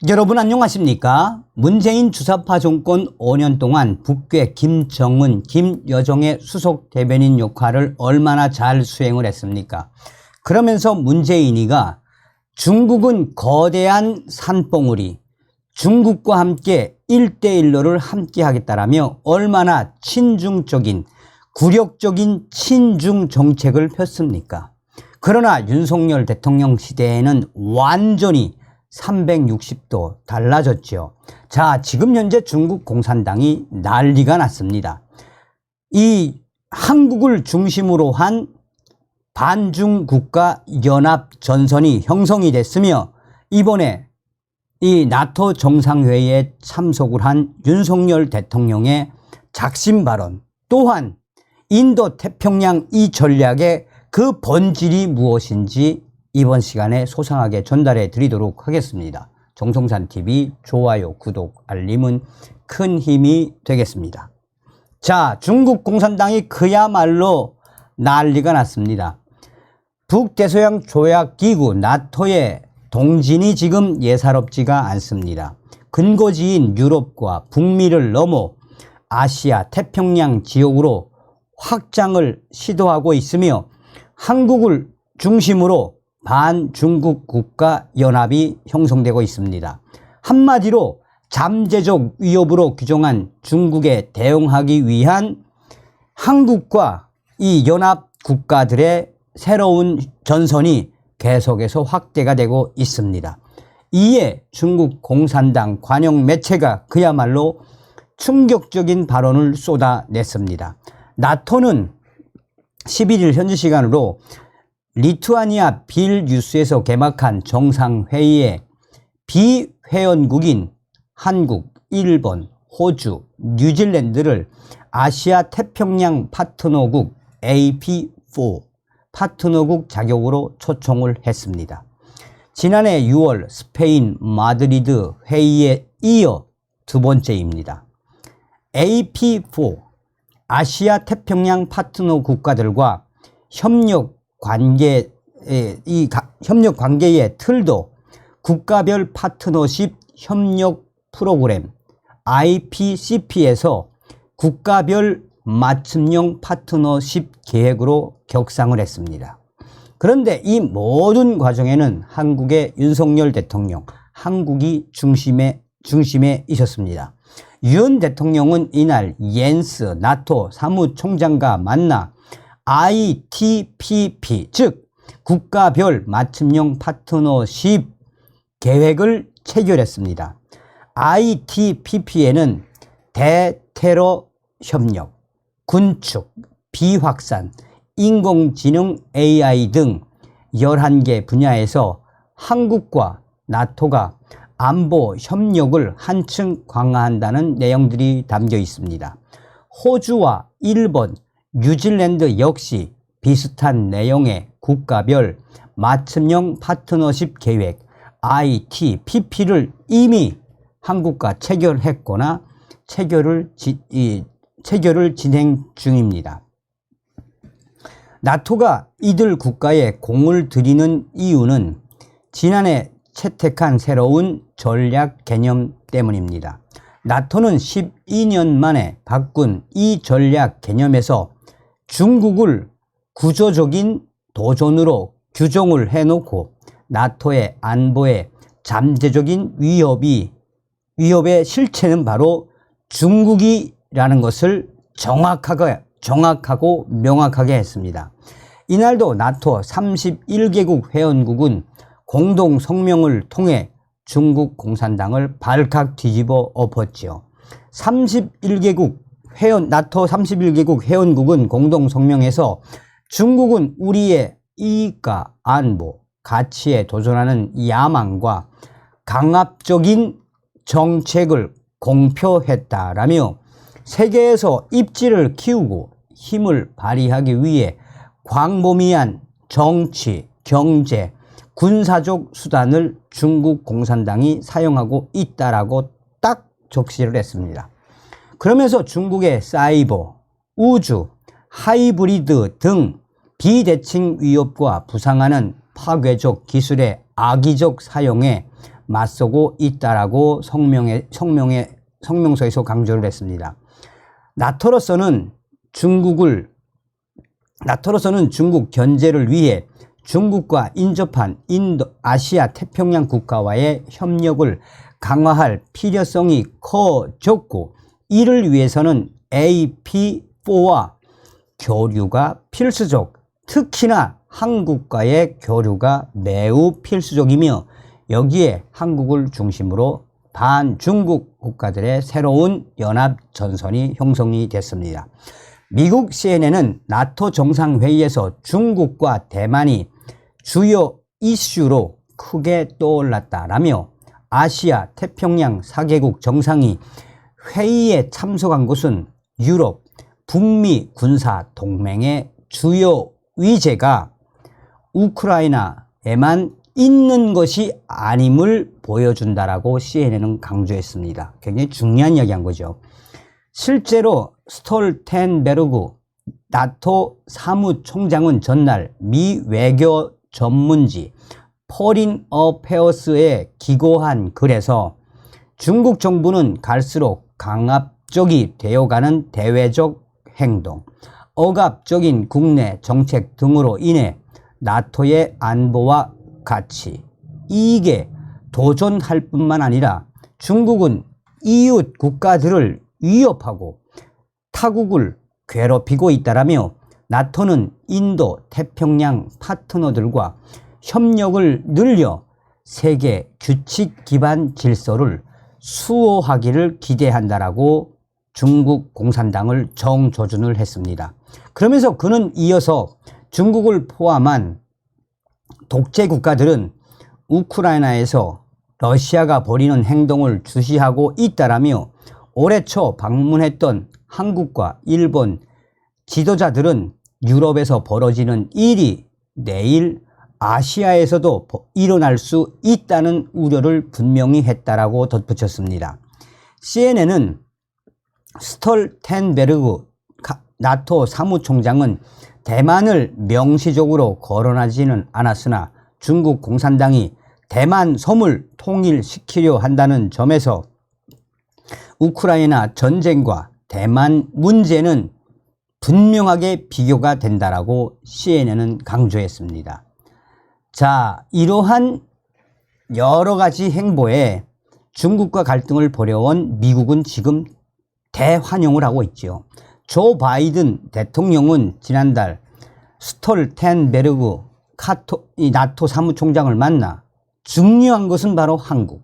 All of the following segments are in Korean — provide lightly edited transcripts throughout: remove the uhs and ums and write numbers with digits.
여러분 안녕하십니까? 문재인 주사파 정권 5년 동안 북괴 김정은, 김여정의 수석 대변인 역할을 얼마나 잘 수행을 했습니까? 그러면서 문재인이가 중국은 거대한 산봉우리, 중국과 함께 1대1로를 함께 하겠다라며 얼마나 친중적인, 굴욕적인 친중 정책을 폈습니까? 그러나 윤석열 대통령 시대에는 완전히 360도 달라졌죠. 자, 지금 현재 중국 공산당이 난리가 났습니다. 이 한국을 중심으로 한 반중국가 연합 전선이 형성이 됐으며 이번에 이 나토 정상회의에 참석을 한 윤석열 대통령의 작심 발언, 또한 인도 태평양 이 전략의 그 본질이 무엇인지 이번 시간에 소상하게 전달해 드리도록 하겠습니다. 정성산TV 좋아요, 구독, 알림은 큰 힘이 되겠습니다. 자, 중국 공산당이 그야말로 난리가 났습니다. 북대서양 조약기구 나토의 동진이 지금 예사롭지가 않습니다. 근거지인 유럽과 북미를 넘어 아시아 태평양 지역으로 확장을 시도하고 있으며 한국을 중심으로 반중국 국가 연합이 형성되고 있습니다. 한마디로 잠재적 위협으로 규정한 중국에 대응하기 위한 한국과 이 연합 국가들의 새로운 전선이 계속해서 확대가 되고 있습니다. 이에 중국 공산당 관영 매체가 그야말로 충격적인 발언을 쏟아냈습니다. 나토는 11일 현지 시간으로 리투아니아 빌뉴스에서 개막한 정상회의에 비회원국인 한국, 일본, 호주, 뉴질랜드를 아시아 태평양 파트너국 AP4 파트너국 자격으로 초청을 했습니다. 지난해 6월 스페인 마드리드 회의에 이어 두 번째입니다. AP4 아시아 태평양 파트너 국가들과 협력 관계의 틀도 국가별 파트너십 협력 프로그램 IPCP에서 국가별 맞춤형 파트너십 계획으로 격상을 했습니다. 그런데 이 모든 과정에는 한국의 윤석열 대통령, 한국이 중심에 있었습니다. 윤 대통령은 이날 옌스 나토 사무총장과 만나 ITPP, 즉 국가별 맞춤형 파트너십 계획을 체결했습니다. ITPP에는 대테러 협력, 군축, 비확산, 인공지능 AI 등 11개 분야에서 한국과 나토가 안보 협력을 한층 강화한다는 내용들이 담겨 있습니다. 호주와 일본, 뉴질랜드 역시 비슷한 내용의 국가별 맞춤형 파트너십 계획 ITPP를 이미 한국과 체결했거나 체결을 진행 중입니다. 나토가 이들 국가에 공을 들이는 이유는 지난해 채택한 새로운 전략 개념 때문입니다. 나토는 12년 만에 바꾼 이 전략 개념에서 중국을 구조적인 도전으로 규정을 해놓고 나토의 안보에 잠재적인 위협의 실체는 바로 중국이라는 것을 정확하고 명확하게 했습니다. 이날도 나토 31개국 회원국은 공동 성명을 통해 중국 공산당을 발칵 뒤집어 엎었지요. 나토 31개국 회원국은 공동 성명에서 중국은 우리의 이익과 안보, 가치에 도전하는 야망과 강압적인 정책을 공표했다라며 세계에서 입지를 키우고 힘을 발휘하기 위해 광범위한 정치, 경제, 군사적 수단을 중국 공산당이 사용하고 있다라고 딱 적시를 했습니다. 그러면서 중국의 사이버, 우주, 하이브리드 등 비대칭 위협과 부상하는 파괴적 기술의 악의적 사용에 맞서고 있다라고 성명서에서 강조를 했습니다. 나토로서는 중국 견제를 위해 중국과 인접한 아시아 태평양 국가와의 협력을 강화할 필요성이 커졌고, 이를 위해서는 AP4와 교류가 필수적, 특히나 한국과의 교류가 매우 필수적이며, 여기에 한국을 중심으로 반중국 국가들의 새로운 연합 전선이 형성이 됐습니다. 미국 CNN은 나토 정상회의에서 중국과 대만이 주요 이슈로 크게 떠올랐다라며, 아시아 태평양 4개국 정상이 회의에 참석한 곳은 유럽, 북미 군사 동맹의 주요 의제가 우크라이나에만 있는 것이 아님을 보여준다라고 CNN은 강조했습니다. 굉장히 중요한 이야기한 거죠. 실제로 스톨텐베르그 나토 사무총장은 전날 미 외교 전문지 포린 어페어스에 기고한 글에서 중국 정부는 갈수록 강압적이 되어가는 대외적 행동, 억압적인 국내 정책 등으로 인해 나토의 안보와 가치, 이익에 도전할 뿐만 아니라 중국은 이웃 국가들을 위협하고 타국을 괴롭히고 있다라며, 나토는 인도 태평양 파트너들과 협력을 늘려 세계 규칙 기반 질서를 수호하기를 기대한다라고 중국 공산당을 정조준을 했습니다. 그러면서 그는 이어서 중국을 포함한 독재 국가들은 우크라이나에서 러시아가 벌이는 행동을 주시하고 있다라며, 올해 초 방문했던 한국과 일본 지도자들은 유럽에서 벌어지는 일이 내일 아시아에서도 일어날 수 있다는 우려를 분명히 했다라고 덧붙였습니다. CNN은 스톨텐베르그 나토 사무총장은 대만을 명시적으로 거론하지는 않았으나 중국 공산당이 대만 섬을 통일시키려 한다는 점에서 우크라이나 전쟁과 대만 문제는 분명하게 비교가 된다라고 CNN은 강조했습니다. 자, 이러한 여러 가지 행보에 중국과 갈등을 벌여온 미국은 지금 대환영을 하고 있죠. 조 바이든 대통령은 지난달 스톨텐베르그 나토 사무총장을 만나 중요한 것은 바로 한국,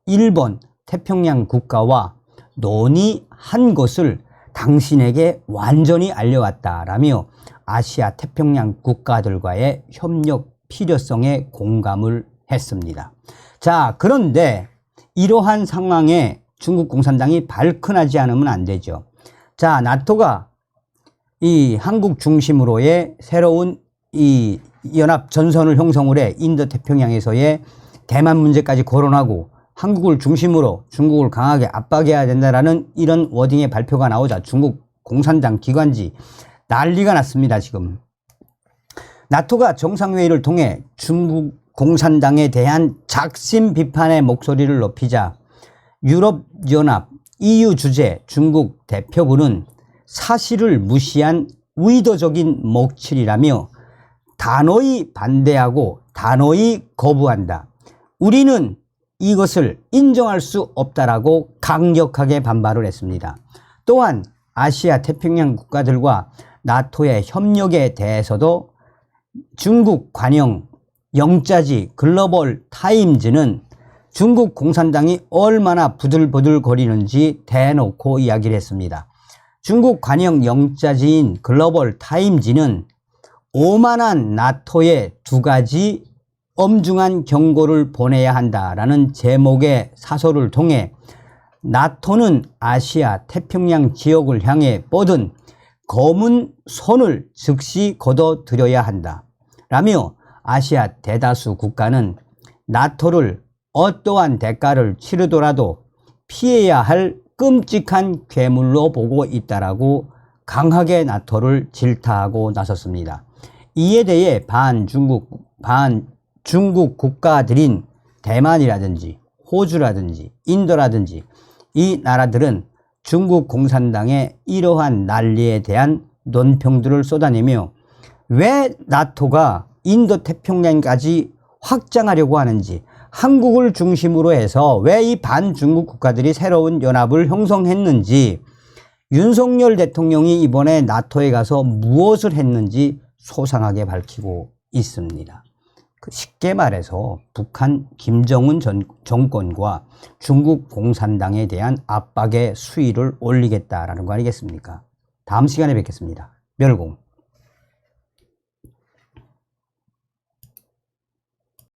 일본, 태평양 국가와 논의한 것을 당신에게 완전히 알려왔다라며 아시아 태평양 국가들과의 협력 필요성에 공감을 했습니다. 자, 그런데 이러한 상황에 중국 공산당이 발끈하지 않으면 안 되죠. 자, 나토가 이 한국 중심으로의 새로운 이 연합 전선을 형성을 해 인도 태평양에서의 대만 문제까지 거론하고 한국을 중심으로 중국을 강하게 압박해야 된다라는 이런 워딩의 발표가 나오자 중국 공산당 기관지 난리가 났습니다. 지금 나토가 정상회의를 통해 중국 공산당에 대한 작심 비판의 목소리를 높이자 유럽연합 EU 주재 중국 대표부는 사실을 무시한 의도적인 먹칠이라며 단호히 반대하고 단호히 거부한다. 우리는 이것을 인정할 수 없다라고 강력하게 반발을 했습니다. 또한 아시아 태평양 국가들과 나토의 협력에 대해서도 중국 관영 영자지 글로벌 타임즈는 중국 공산당이 얼마나 부들부들거리는지 대놓고 이야기를 했습니다. 중국 관영 영자지인 글로벌 타임즈는 오만한 나토에 두 가지 엄중한 경고를 보내야 한다라는 제목의 사설을 통해 나토는 아시아 태평양 지역을 향해 뻗은 검은 손을 즉시 걷어들여야 한다 라며 아시아 대다수 국가는 나토를 어떠한 대가를 치르더라도 피해야 할 끔찍한 괴물로 보고 있다라고 강하게 나토를 질타하고 나섰습니다. 이에 대해 반중국 국가들인 대만이라든지 호주라든지 인도라든지 이 나라들은 중국 공산당의 이러한 난리에 대한 논평들을 쏟아내며 왜 나토가 인도 태평양까지 확장하려고 하는지, 한국을 중심으로 해서 왜 이 반중국 국가들이 새로운 연합을 형성했는지, 윤석열 대통령이 이번에 나토에 가서 무엇을 했는지 소상하게 밝히고 있습니다. 쉽게 말해서 북한 김정은 정권과 중국 공산당에 대한 압박의 수위를 올리겠다라는 거 아니겠습니까? 다음 시간에 뵙겠습니다. 멸공.